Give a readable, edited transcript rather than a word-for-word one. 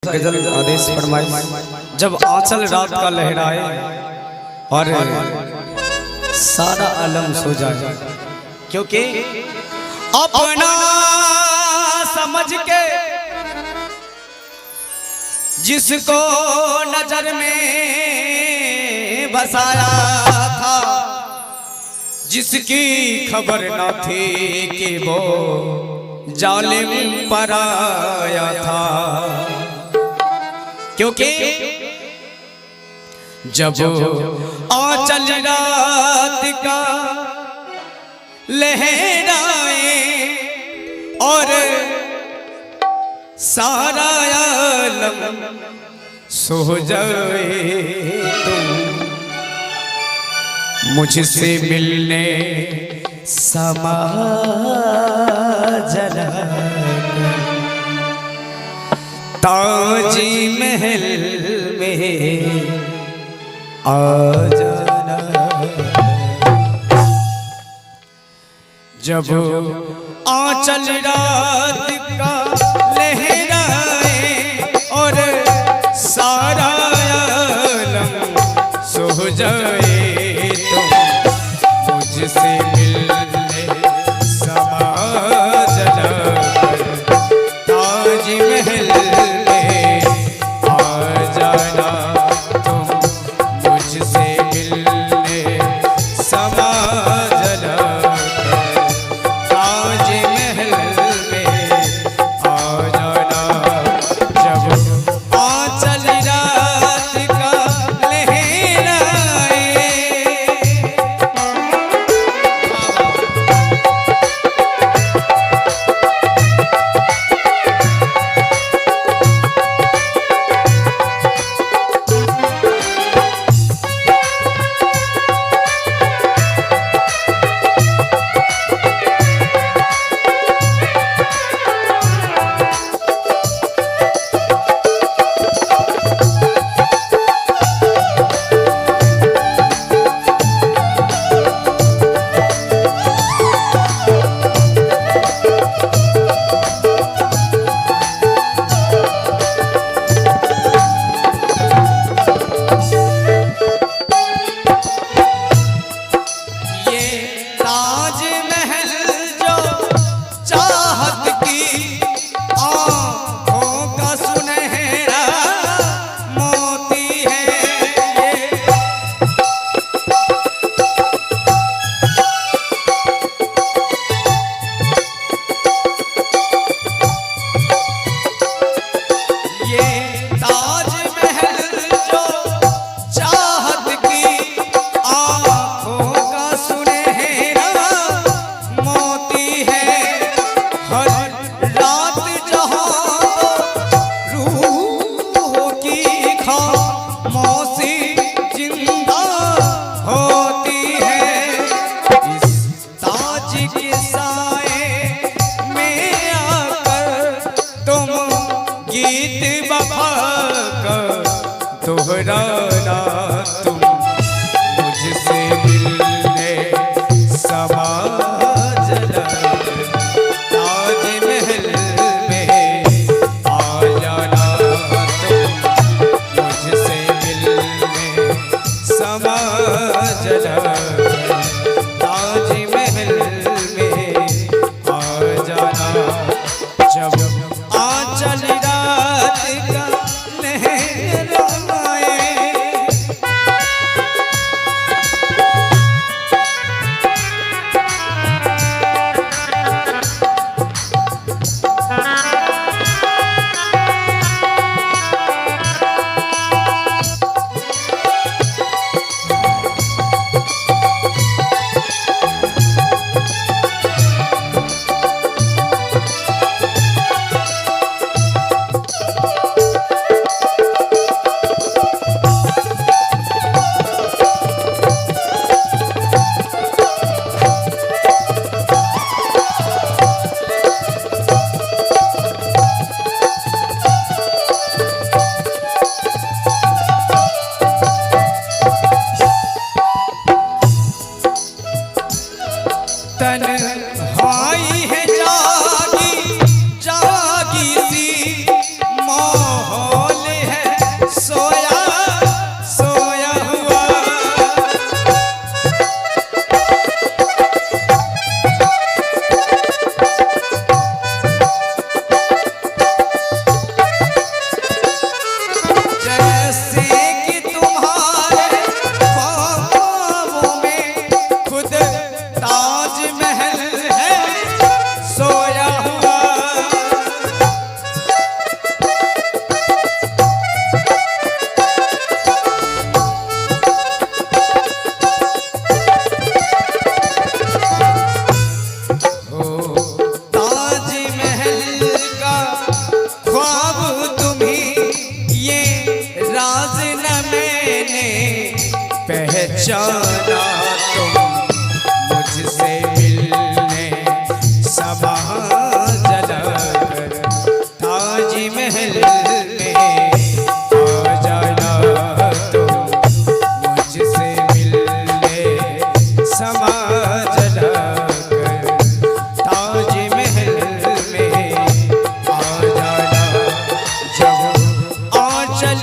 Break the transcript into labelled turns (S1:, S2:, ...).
S1: गजल आदेश फरमाए। जब आंचल रात का लहराए और सारा आलम सो जाए, क्योंकि अपना समझ के जिसको नजर में बसाया था, जिसकी खबर न थी कि वो जालिम पर आया था। क्योंकि जब आंचल रात का लहराए और सारा आलम सो जाए, तुम मुझसे मिलने समा जरा ताजी महल में आ जाना। जब आंचल रात का लहराए और सारा आलम सो जाए, तो मुझसे मिलने समा जरा ताज महल में आ जाना। तुम मुझसे मिलने समा जरा ताज महल में आ जाना। जब आंचल रात का लहराए, गीत वफा का दोहराना। तुम मुझसे मिलने समा जरा ताज महल में आ जाना। तुम मुझसे मिलने समा जरा ताज महल में आ जाना। जब आंचल रात का लहराए जाना तुम मुझसे मिलने समा जलाकर ताजमहल में आ जाना तुम मुझसे मिलने समा जलाकर ताजमहल में आ जाना जब आंचल